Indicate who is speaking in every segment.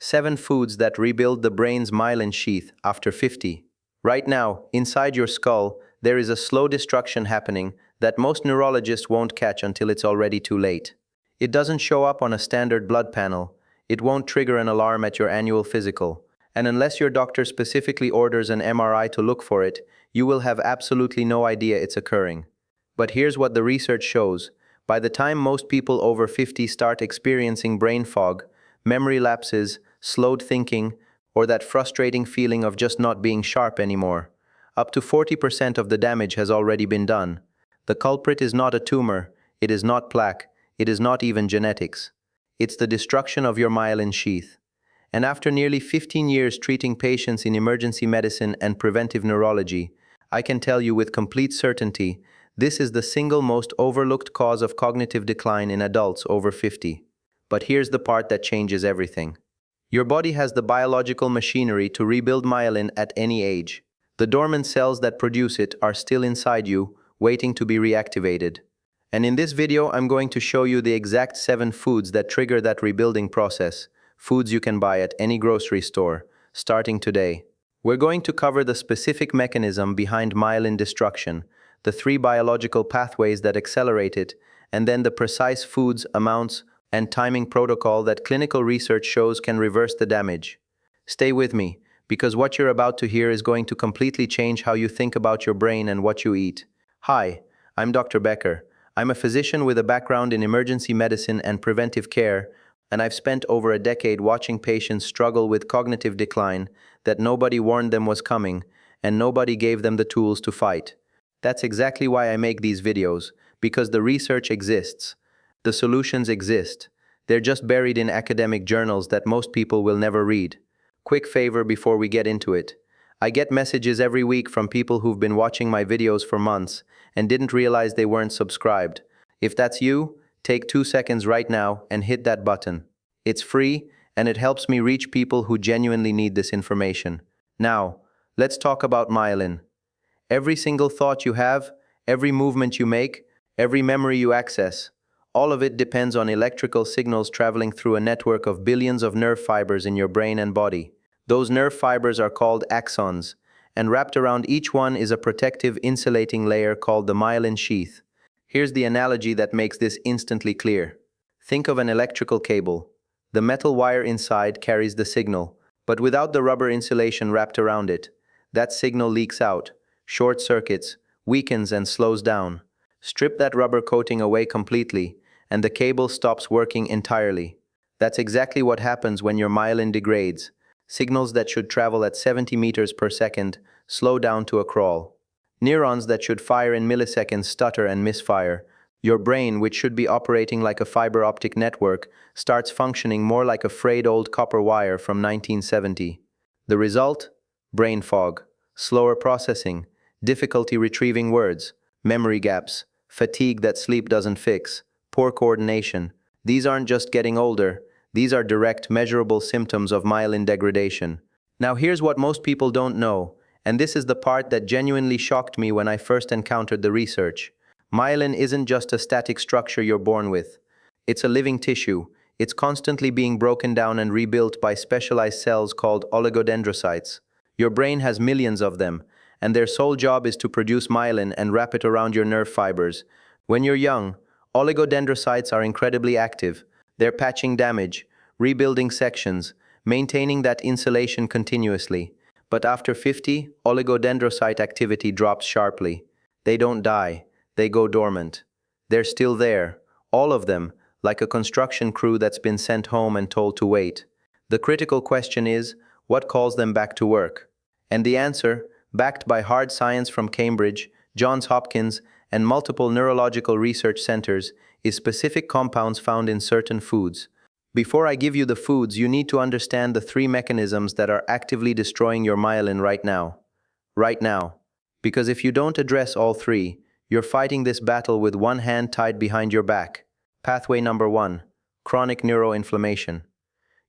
Speaker 1: 7 foods that rebuild the brain's myelin sheath after 50. Right now, inside your skull, there is a slow destruction happening that most neurologists won't catch until it's already too late. It doesn't show up on a standard blood panel. It won't trigger an alarm at your annual physical. And unless your doctor specifically orders an MRI to look for it, you will have absolutely no idea it's occurring. But here's what the research shows. By the time most people over 50 start experiencing brain fog, memory lapses, slowed thinking, or that frustrating feeling of just not being sharp anymore, up to 40% of the damage has already been done. The culprit is not a tumor, it is not plaque, it is not even genetics. It's the destruction of your myelin sheath. And after nearly 15 years treating patients in emergency medicine and preventive neurology, I can tell you with complete certainty, this is the single most overlooked cause of cognitive decline in adults over 50. But here's the part that changes everything. Your body has the biological machinery to rebuild myelin at any age. The dormant cells that produce it are still inside you, waiting to be reactivated. And in this video, I'm going to show you the exact 7 foods that trigger that rebuilding process, foods you can buy at any grocery store, starting today. We're going to cover the specific mechanism behind myelin destruction, the 3 biological pathways that accelerate it, and then the precise foods, amounts, and timing protocol that clinical research shows can reverse the damage. Stay with me, because what you're about to hear is going to completely change how you think about your brain and what you eat. Hi, I'm Dr. Becker. I'm a physician with a background in emergency medicine and preventive care, and I've spent over a decade watching patients struggle with cognitive decline that nobody warned them was coming, and nobody gave them the tools to fight. That's exactly why I make these videos, because the research exists. The solutions exist. They're just buried in academic journals that most people will never read. Quick favor before we get into it. I get messages every week from people who've been watching my videos for months and didn't realize they weren't subscribed. If that's you, take 2 seconds right now and hit that button. It's free, and it helps me reach people who genuinely need this information. Now, let's talk about myelin. Every single thought you have, every movement you make, every memory you access, all of it depends on electrical signals traveling through a network of billions of nerve fibers in your brain and body. Those nerve fibers are called axons, and wrapped around each one is a protective insulating layer called the myelin sheath. Here's the analogy that makes this instantly clear. Think of an electrical cable. The metal wire inside carries the signal, but without the rubber insulation wrapped around it, that signal leaks out, short circuits, weakens and slows down. Strip that rubber coating away completely, and the cable stops working entirely. That's exactly what happens when your myelin degrades. Signals that should travel at 70 meters per second slow down to a crawl. Neurons that should fire in milliseconds stutter and misfire. Your brain, which should be operating like a fiber optic network, starts functioning more like a frayed old copper wire from 1970. The result? Brain fog, slower processing, difficulty retrieving words, memory gaps, fatigue that sleep doesn't fix, poor coordination. These aren't just getting older, these are direct, measurable symptoms of myelin degradation. Now here's what most people don't know, and this is the part that genuinely shocked me when I first encountered the research. Myelin isn't just a static structure you're born with. It's a living tissue. It's constantly being broken down and rebuilt by specialized cells called oligodendrocytes. Your brain has millions of them, and their sole job is to produce myelin and wrap it around your nerve fibers. When you're young, oligodendrocytes are incredibly active. They're patching damage, rebuilding sections, maintaining that insulation continuously. But after 50, oligodendrocyte activity drops sharply. They don't die, they go dormant. They're still there, all of them, like a construction crew that's been sent home and told to wait. The critical question is, what calls them back to work? And the answer, backed by hard science from Cambridge, Johns Hopkins, and multiple neurological research centers, is specific compounds found in certain foods. Before I give you the foods, you need to understand the 3 mechanisms that are actively destroying your myelin right now. Right now. Because if you don't address all 3, you're fighting this battle with one hand tied behind your back. Pathway number 1, chronic neuroinflammation.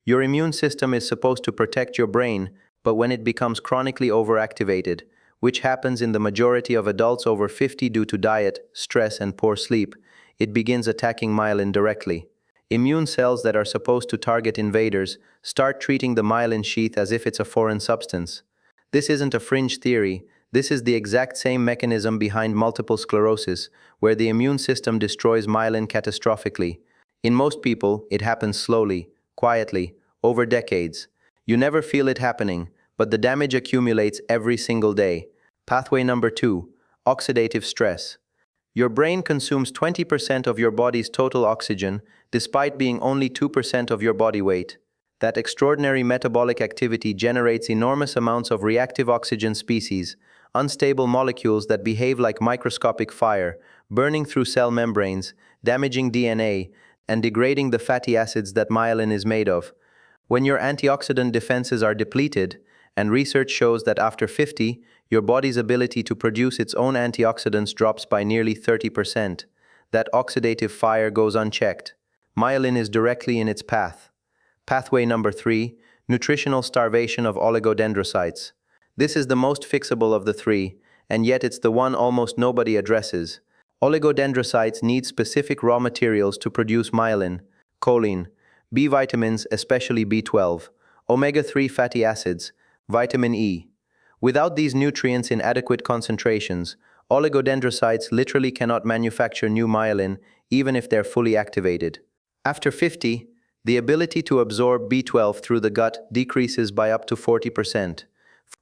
Speaker 1: Your immune system is supposed to protect your brain, but when it becomes chronically overactivated, which happens in the majority of adults over 50 due to diet, stress, and poor sleep, it begins attacking myelin directly. Immune cells that are supposed to target invaders start treating the myelin sheath as if it's a foreign substance. This isn't a fringe theory, this is the exact same mechanism behind multiple sclerosis, where the immune system destroys myelin catastrophically. In most people, it happens slowly, quietly, over decades. You never feel it happening, but the damage accumulates every single day. Pathway number 2, oxidative stress. Your brain consumes 20% of your body's total oxygen, despite being only 2% of your body weight. That extraordinary metabolic activity generates enormous amounts of reactive oxygen species, unstable molecules that behave like microscopic fire, burning through cell membranes, damaging DNA, and degrading the fatty acids that myelin is made of. When your antioxidant defenses are depleted, and research shows that after 50, your body's ability to produce its own antioxidants drops by nearly 30%, that oxidative fire goes unchecked. Myelin is directly in its path. Pathway number 3, nutritional starvation of oligodendrocytes. This is the most fixable of the three, and yet it's the one almost nobody addresses. Oligodendrocytes need specific raw materials to produce myelin, choline, B vitamins, especially B12, omega-3 fatty acids, vitamin E. Without these nutrients in adequate concentrations, oligodendrocytes literally cannot manufacture new myelin even if they're fully activated. After 50, the ability to absorb B12 through the gut decreases by up to 40%.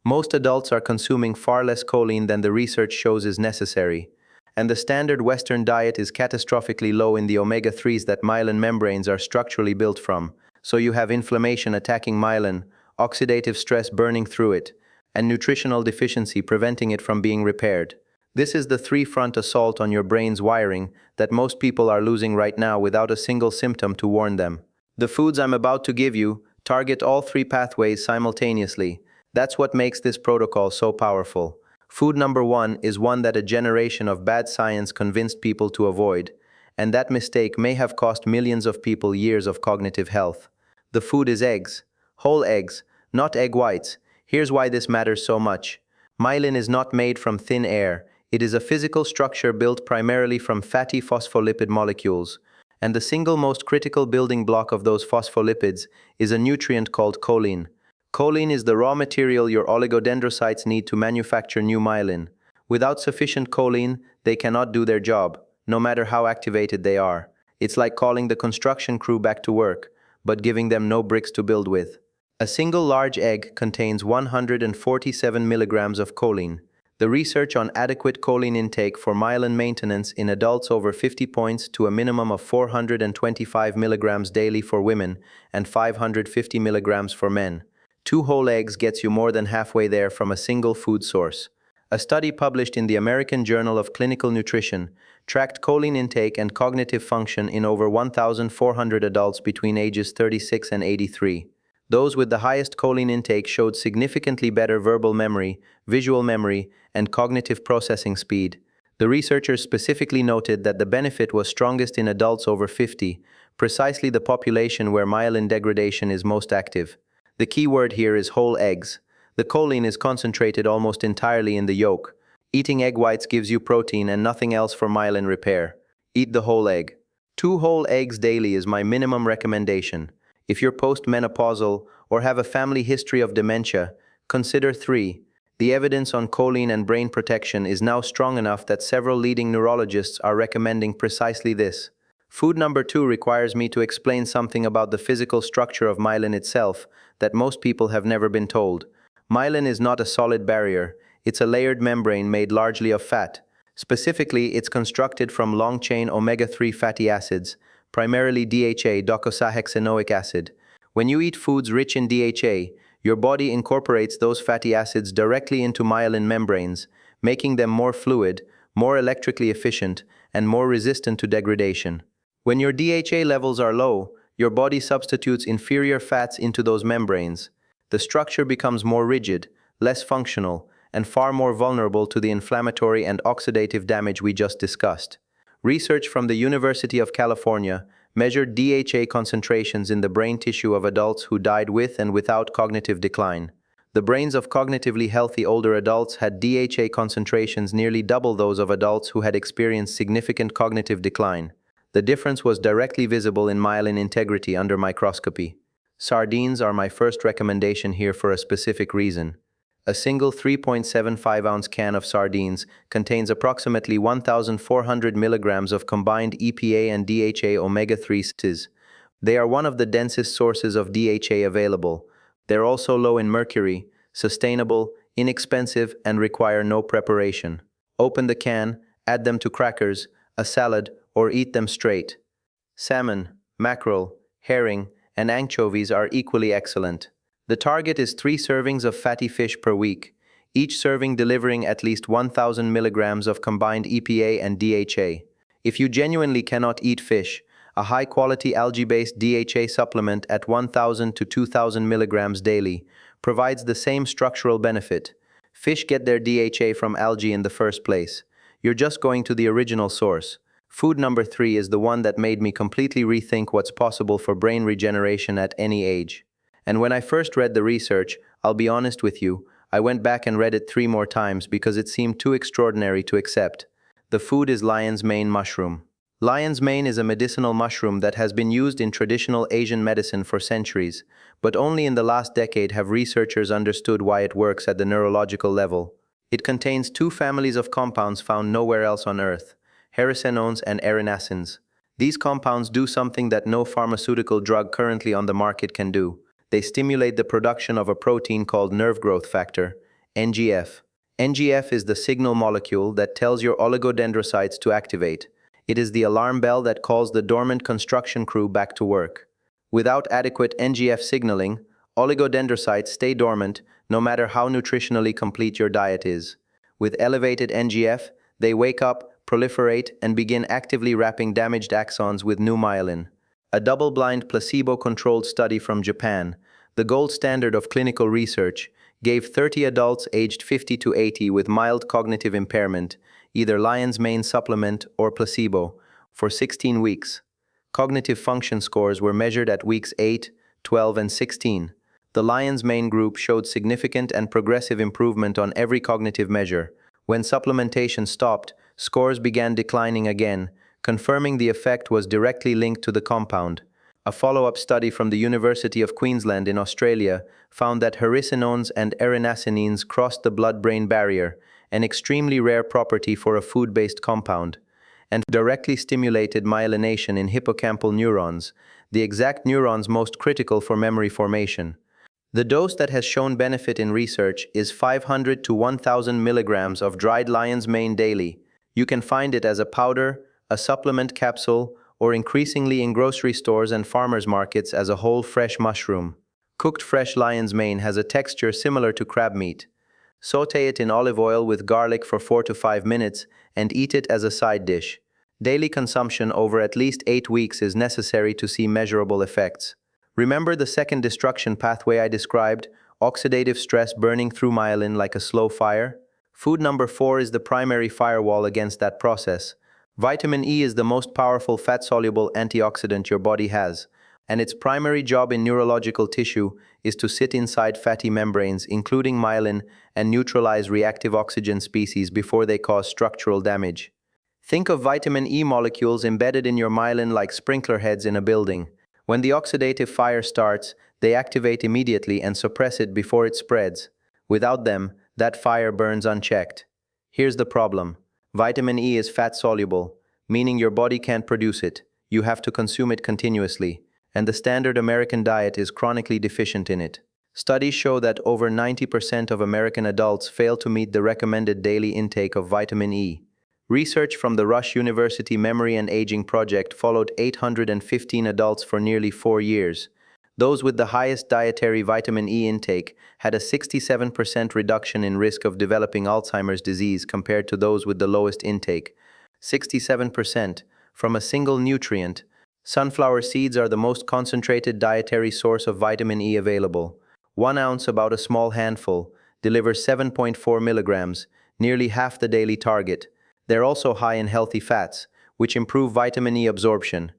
Speaker 1: Most adults are consuming far less choline than the research shows is necessary, and the standard Western diet is catastrophically low in the omega-3s that myelin membranes are structurally built from, so you have inflammation attacking myelin, oxidative stress burning through it, and nutritional deficiency preventing it from being repaired. This is the three-front assault on your brain's wiring that most people are losing right now without a single symptom to warn them. The foods I'm about to give you target all three pathways simultaneously. That's what makes this protocol so powerful. Food number 1 is one that a generation of bad science convinced people to avoid, and that mistake may have cost millions of people years of cognitive health. The food is eggs. Whole eggs, not egg whites. Here's why this matters so much. Myelin is not made from thin air. It is a physical structure built primarily from fatty phospholipid molecules, and the single most critical building block of those phospholipids is a nutrient called choline. Choline is the raw material your oligodendrocytes need to manufacture new myelin. Without sufficient choline, they cannot do their job, no matter how activated they are. It's like calling the construction crew back to work, but giving them no bricks to build with. A single large egg contains 147 milligrams of choline. The research on adequate choline intake for myelin maintenance in adults over 50 points to a minimum of 425 milligrams daily for women and 550 milligrams for men. 2 whole eggs gets you more than halfway there from a single food source. A study published in the American Journal of Clinical Nutrition tracked choline intake and cognitive function in over 1,400 adults between ages 36 and 83. Those with the highest choline intake showed significantly better verbal memory, visual memory, and cognitive processing speed. The researchers specifically noted that the benefit was strongest in adults over 50, precisely the population where myelin degradation is most active. The key word here is whole eggs. The choline is concentrated almost entirely in the yolk. Eating egg whites gives you protein and nothing else for myelin repair. Eat the whole egg. 2 whole eggs daily is my minimum recommendation. If you're postmenopausal or have a family history of dementia, consider 3. The evidence on choline and brain protection is now strong enough that several leading neurologists are recommending precisely this. Food number 2 requires me to explain something about the physical structure of myelin itself that most people have never been told. Myelin is not a solid barrier, it's a layered membrane made largely of fat. Specifically, it's constructed from long-chain omega-3 fatty acids, primarily DHA, docosahexaenoic acid. When you eat foods rich in DHA, your body incorporates those fatty acids directly into myelin membranes, making them more fluid, more electrically efficient, and more resistant to degradation. When your DHA levels are low, your body substitutes inferior fats into those membranes. The structure becomes more rigid, less functional, and far more vulnerable to the inflammatory and oxidative damage we just discussed. Research from the University of California measured DHA concentrations in the brain tissue of adults who died with and without cognitive decline. The brains of cognitively healthy older adults had DHA concentrations nearly double those of adults who had experienced significant cognitive decline. The difference was directly visible in myelin integrity under microscopy. Sardines are my first recommendation here for a specific reason. A single 3.75-ounce can of sardines contains approximately 1,400 milligrams of combined EPA and DHA omega-3s. They are one of the densest sources of DHA available. They're also low in mercury, sustainable, inexpensive, and require no preparation. Open the can, add them to crackers, a salad, or eat them straight. Salmon, mackerel, herring, and anchovies are equally excellent. The target is 3 servings of fatty fish per week, each serving delivering at least 1,000 milligrams of combined EPA and DHA. If you genuinely cannot eat fish, a high-quality algae-based DHA supplement at 1,000 to 2,000 milligrams daily provides the same structural benefit. Fish get their DHA from algae in the first place. You're just going to the original source. Food number 3 is the one that made me completely rethink what's possible for brain regeneration at any age. And when I first read the research, I'll be honest with you, I went back and read it 3 more times because it seemed too extraordinary to accept. The food is lion's mane mushroom. Lion's mane is a medicinal mushroom that has been used in traditional Asian medicine for centuries, but only in the last decade have researchers understood why it works at the neurological level. It contains 2 families of compounds found nowhere else on Earth, hericenones and erinacins. These compounds do something that no pharmaceutical drug currently on the market can do. They stimulate the production of a protein called nerve growth factor, NGF. NGF is the signal molecule that tells your oligodendrocytes to activate. It is the alarm bell that calls the dormant construction crew back to work. Without adequate NGF signaling, oligodendrocytes stay dormant no matter how nutritionally complete your diet is. With elevated NGF, they wake up, proliferate, and begin actively wrapping damaged axons with new myelin. A double-blind placebo-controlled study from Japan, the gold standard of clinical research, gave 30 adults aged 50 to 80 with mild cognitive impairment, either lion's mane supplement or placebo, for 16 weeks. Cognitive function scores were measured at weeks 8, 12, and 16. The lion's mane group showed significant and progressive improvement on every cognitive measure. When supplementation stopped, scores began declining again, confirming the effect was directly linked to the compound. A follow-up study from the University of Queensland in Australia found that hericenones and erinacines crossed the blood-brain barrier, an extremely rare property for a food-based compound, and directly stimulated myelination in hippocampal neurons, the exact neurons most critical for memory formation. The dose that has shown benefit in research is 500 to 1,000 milligrams of dried lion's mane daily. You can find it as a powder, a supplement capsule, or increasingly in grocery stores and farmers markets as a whole fresh mushroom. Cooked fresh lion's mane has a texture similar to crab meat. Sauté it in olive oil with garlic for 4 to 5 minutes and eat it as a side dish. Daily consumption over at least 8 weeks is necessary to see measurable effects. Remember the second destruction pathway I described, oxidative stress burning through myelin like a slow fire? Food number 4 is the primary firewall against that process. Vitamin E is the most powerful fat-soluble antioxidant your body has, and its primary job in neurological tissue is to sit inside fatty membranes, including myelin, and neutralize reactive oxygen species before they cause structural damage. Think of vitamin E molecules embedded in your myelin like sprinkler heads in a building. When the oxidative fire starts, they activate immediately and suppress it before it spreads. Without them, that fire burns unchecked. Here's the problem. Vitamin E is fat-soluble, meaning your body can't produce it. You have to consume it continuously, and the standard American diet is chronically deficient in it. Studies show that over 90% of American adults fail to meet the recommended daily intake of vitamin E. Research from the Rush University Memory and Aging Project followed 815 adults for nearly 4 years. Those with the highest dietary vitamin E intake had a 67% reduction in risk of developing Alzheimer's disease compared to those with the lowest intake. 67% from a single nutrient. Sunflower seeds are the most concentrated dietary source of vitamin E available. 1 ounce, about a small handful, delivers 7.4 milligrams, nearly half the daily target. They're also high in healthy fats, which improve vitamin E absorption.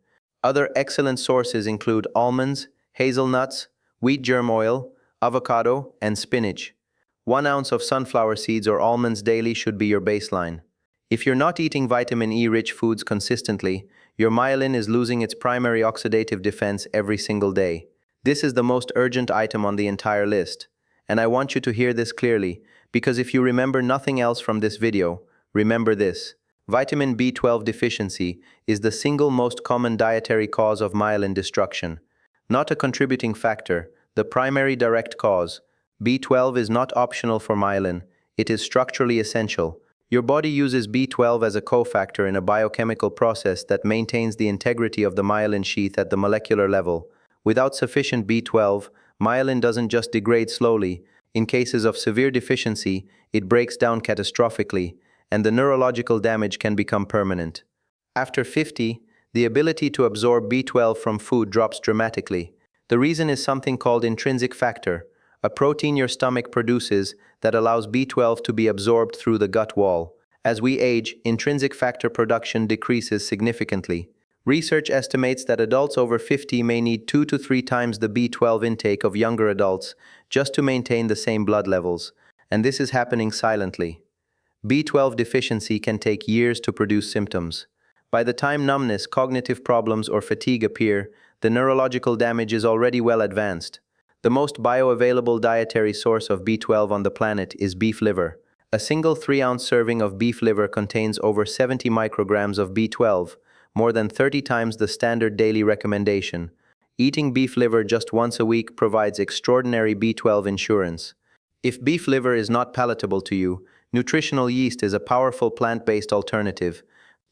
Speaker 1: Other excellent sources include almonds, hazelnuts, wheat germ oil, avocado, and spinach. 1 ounce of sunflower seeds or almonds daily should be your baseline. If you're not eating vitamin E-rich foods consistently, Your myelin is losing its primary oxidative defense every single day. This is the most urgent item on the entire list. And I want you to hear this clearly, because if you remember nothing else from this video, remember this. Vitamin B12 deficiency is the single most common dietary cause of myelin destruction. Not a contributing factor, the primary direct cause. B12 is not optional for myelin, it is structurally essential. Your body uses B12 as a cofactor in a biochemical process that maintains the integrity of the myelin sheath at the molecular level. Without sufficient B12, myelin doesn't just degrade slowly. In cases of severe deficiency, it breaks down catastrophically, and the neurological damage can become permanent. After 50, the ability to absorb B12 from food drops dramatically. The reason is something called intrinsic factor, a protein your stomach produces that allows B12 to be absorbed through the gut wall. As we age, intrinsic factor production decreases significantly. Research estimates that adults over 50 may need 2 to 3 times the B12 intake of younger adults just to maintain the same blood levels, and this is happening silently. B12 deficiency can take years to produce symptoms. By the time numbness, cognitive problems, or fatigue appear, the neurological damage is already well advanced. The most bioavailable dietary source of B12 on the planet is beef liver. A single 3-ounce serving of beef liver contains over 70 micrograms of B12, more than 30 times the standard daily recommendation. Eating beef liver just once a week provides extraordinary B12 insurance. If beef liver is not palatable to you, nutritional yeast is a powerful plant-based alternative.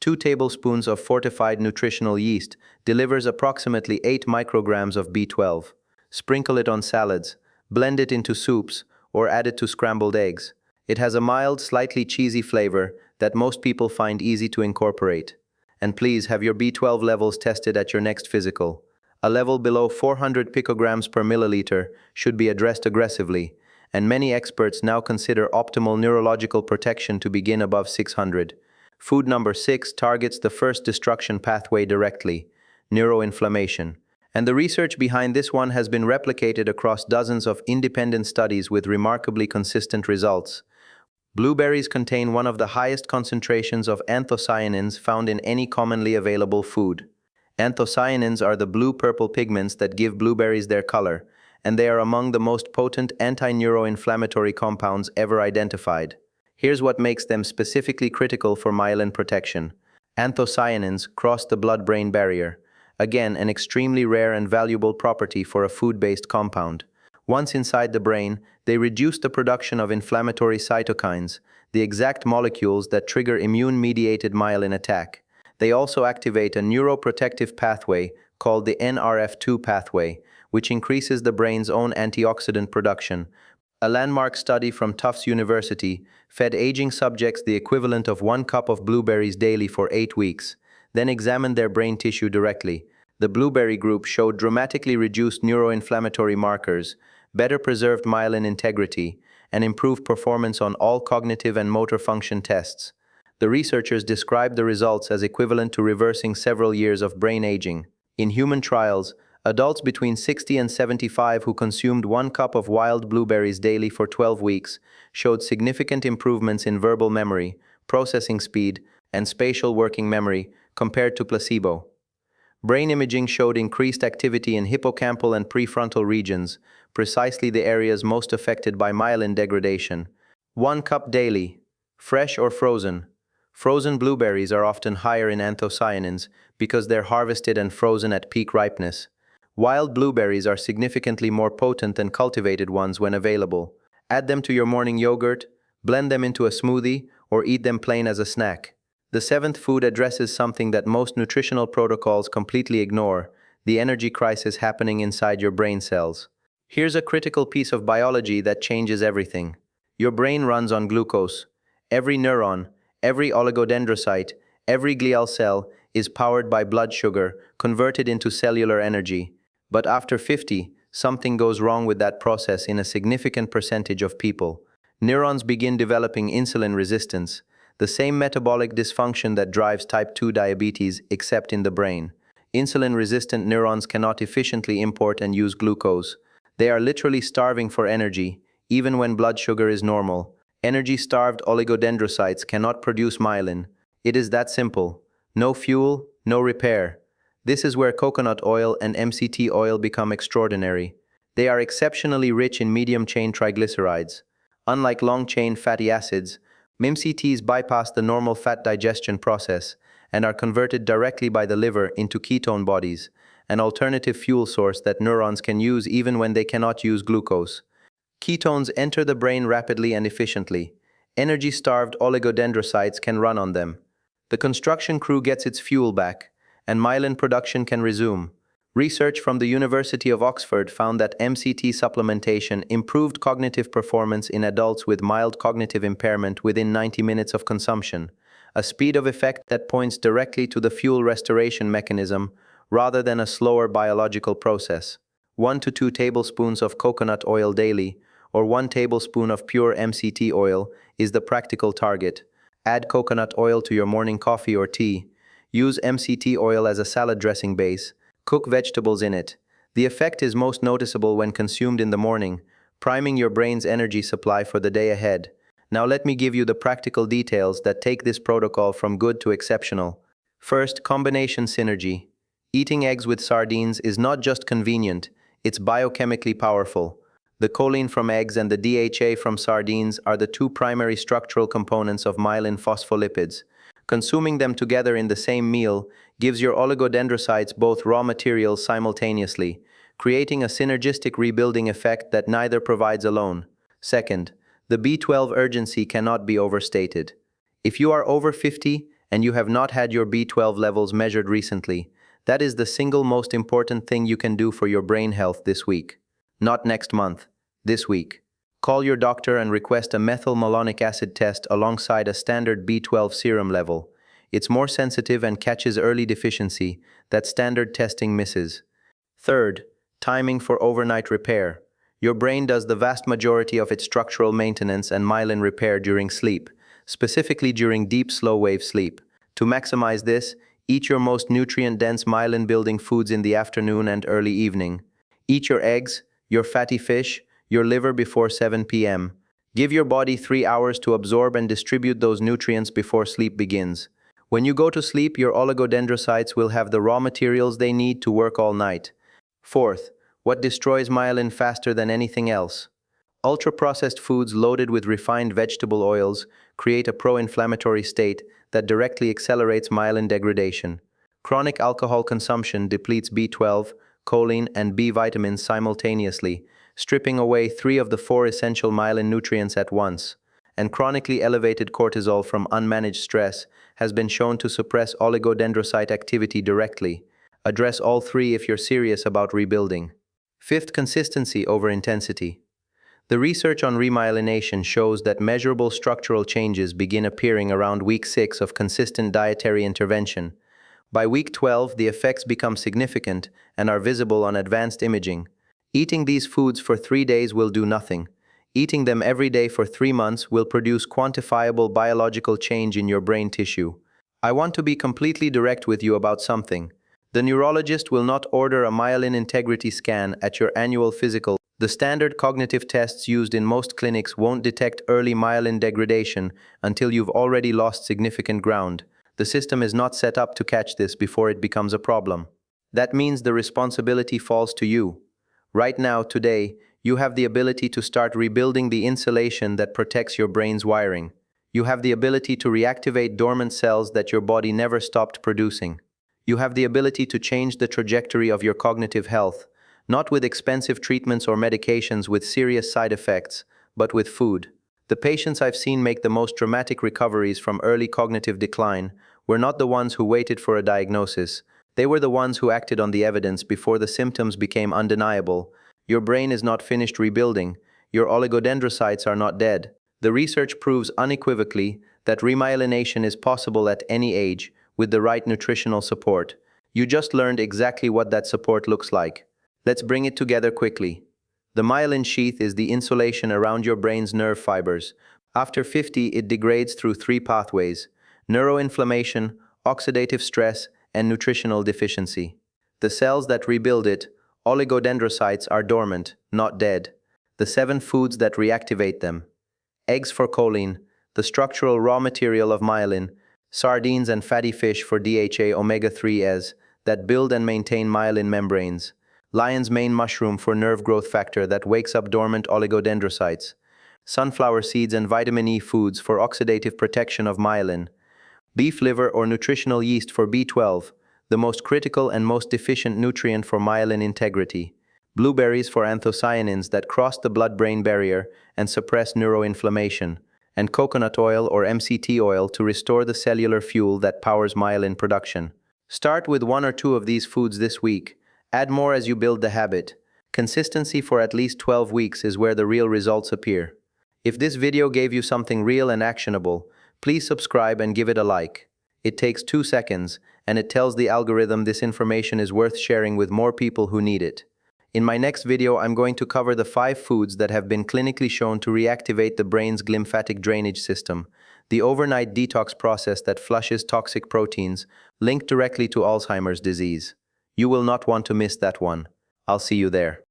Speaker 1: 2 tablespoons of fortified nutritional yeast delivers approximately 8 micrograms of B12. Sprinkle it on salads, blend it into soups, or add it to scrambled eggs. It has a mild, slightly cheesy flavor that most people find easy to incorporate. And please have your B12 levels tested at your next physical. A level below 400 picograms per milliliter should be addressed aggressively, and many experts now consider optimal neurological protection to begin above 600. Food number 6 targets the first destruction pathway directly, neuroinflammation. And the research behind this one has been replicated across dozens of independent studies with remarkably consistent results. Blueberries contain one of the highest concentrations of anthocyanins found in any commonly available food. Anthocyanins are the blue-purple pigments that give blueberries their color, and they are among the most potent anti-neuroinflammatory compounds ever identified. Here's what makes them specifically critical for myelin protection. Anthocyanins cross the blood-brain barrier. Again, an extremely rare and valuable property for a food-based compound. Once inside the brain, they reduce the production of inflammatory cytokines, the exact molecules that trigger immune-mediated myelin attack. They also activate a neuroprotective pathway called the NRF2 pathway, which increases the brain's own antioxidant production. A landmark study from Tufts University fed aging subjects the equivalent of 1 cup of blueberries daily for 8 weeks, then examined their brain tissue directly. The blueberry group showed dramatically reduced neuroinflammatory markers, better preserved myelin integrity, and improved performance on all cognitive and motor function tests. The researchers described the results as equivalent to reversing several years of brain aging. In human trials, adults between 60 and 75 who consumed 1 cup of wild blueberries daily for 12 weeks showed significant improvements in verbal memory, processing speed, and spatial working memory compared to placebo. Brain imaging showed increased activity in hippocampal and prefrontal regions, precisely the areas most affected by myelin degradation. 1 cup daily, fresh or frozen. Frozen blueberries are often higher in anthocyanins because they're harvested and frozen at peak ripeness. Wild blueberries are significantly more potent than cultivated ones when available. Add them to your morning yogurt, blend them into a smoothie, or eat them plain as a snack. The 7th food addresses something that most nutritional protocols completely ignore, the energy crisis happening inside your brain cells. Here's a critical piece of biology that changes everything. Your brain runs on glucose. Every neuron, every oligodendrocyte, every glial cell is powered by blood sugar, converted into cellular energy. But after 50, something goes wrong with that process in a significant percentage of people. Neurons begin developing insulin resistance, the same metabolic dysfunction that drives type 2 diabetes, except in the brain. Insulin-resistant neurons cannot efficiently import and use glucose. They are literally starving for energy, even when blood sugar is normal. Energy-starved oligodendrocytes cannot produce myelin. It is that simple. No fuel, no repair. This is where coconut oil and MCT oil become extraordinary. They are exceptionally rich in medium-chain triglycerides. Unlike long-chain fatty acids, MCTs bypass the normal fat digestion process and are converted directly by the liver into ketone bodies, an alternative fuel source that neurons can use even when they cannot use glucose. Ketones enter the brain rapidly and efficiently. Energy-starved oligodendrocytes can run on them. The construction crew gets its fuel back, and myelin production can resume. Research from the University of Oxford found that MCT supplementation improved cognitive performance in adults with mild cognitive impairment within 90 minutes of consumption, a speed of effect that points directly to the fuel restoration mechanism rather than a slower biological process. 1 to 2 tablespoons of coconut oil daily, or 1 tablespoon of pure MCT oil, is the practical target. Add coconut oil to your morning coffee or tea. Use MCT oil as a salad dressing base. Cook vegetables in it. The effect is most noticeable when consumed in the morning, priming your brain's energy supply for the day ahead. Now let me give you the practical details that take this protocol from good to exceptional. First, combination synergy. Eating eggs with sardines is not just convenient, it's biochemically powerful. The choline from eggs and the DHA from sardines are the two primary structural components of myelin phospholipids. Consuming them together in the same meal gives your oligodendrocytes both raw materials simultaneously, creating a synergistic rebuilding effect that neither provides alone. Second, the B12 urgency cannot be overstated. If you are over 50 and you have not had your B12 levels measured recently, that is the single most important thing you can do for your brain health this week. Not next month, this week. Call your doctor and request a methylmalonic acid test alongside a standard B12 serum level. It's more sensitive and catches early deficiency that standard testing misses. Third, timing for overnight repair. Your brain does the vast majority of its structural maintenance and myelin repair during sleep, specifically during deep slow-wave sleep. To maximize this, eat your most nutrient-dense myelin-building foods in the afternoon and early evening. Eat your eggs, your fatty fish, your liver before 7 p.m. Give your body 3 hours to absorb and distribute those nutrients before sleep begins. When you go to sleep, your oligodendrocytes will have the raw materials they need to work all night. Fourth, what destroys myelin faster than anything else? Ultra-processed foods loaded with refined vegetable oils create a pro-inflammatory state that directly accelerates myelin degradation. Chronic alcohol consumption depletes B12, choline, and B vitamins simultaneously, stripping away 3 of the 4 essential myelin nutrients at once. And chronically elevated cortisol from unmanaged stress has been shown to suppress oligodendrocyte activity directly. Address all 3 if you're serious about rebuilding. Fifth, consistency over intensity. The research on remyelination shows that measurable structural changes begin appearing around week 6 of consistent dietary intervention. By week 12, the effects become significant and are visible on advanced imaging. Eating these foods for 3 days will do nothing. Eating them every day for 3 months will produce quantifiable biological change in your brain tissue. I want to be completely direct with you about something. The neurologist will not order a myelin integrity scan at your annual physical. The standard cognitive tests used in most clinics won't detect early myelin degradation until you've already lost significant ground. The system is not set up to catch this before it becomes a problem. That means the responsibility falls to you. Right now, today, you have the ability to start rebuilding the insulation that protects your brain's wiring. You have the ability to reactivate dormant cells that your body never stopped producing. You have the ability to change the trajectory of your cognitive health, not with expensive treatments or medications with serious side effects, but with food. The patients I've seen make the most dramatic recoveries from early cognitive decline were not the ones who waited for a diagnosis. They were the ones who acted on the evidence before the symptoms became undeniable. Your brain is not finished rebuilding. Your oligodendrocytes are not dead. The research proves unequivocally that remyelination is possible at any age with the right nutritional support. You just learned exactly what that support looks like. Let's bring it together quickly. The myelin sheath is the insulation around your brain's nerve fibers. After 50, it degrades through 3 pathways: neuroinflammation, oxidative stress, and nutritional deficiency. The cells that rebuild it, oligodendrocytes, are dormant, not dead. The 7 foods that reactivate them: eggs for choline, the structural raw material of myelin; Sardines and fatty fish for DHA omega-3s that build and maintain myelin membranes. Lion's mane mushroom for nerve growth factor that wakes up dormant oligodendrocytes. Sunflower seeds and vitamin E foods for oxidative protection of myelin. Beef liver or nutritional yeast for B12, the most critical and most deficient nutrient for myelin integrity. Blueberries for anthocyanins that cross the blood-brain barrier and suppress neuroinflammation. And coconut oil or MCT oil to restore the cellular fuel that powers myelin production. Start with 1 or 2 of these foods this week. Add more as you build the habit. Consistency for at least 12 weeks is where the real results appear. If this video gave you something real and actionable, please subscribe and give it a like. It takes 2 seconds, and it tells the algorithm this information is worth sharing with more people who need it. In my next video, I'm going to cover the 5 foods that have been clinically shown to reactivate the brain's glymphatic drainage system, the overnight detox process that flushes toxic proteins, linked directly to Alzheimer's disease. You will not want to miss that one. I'll see you there.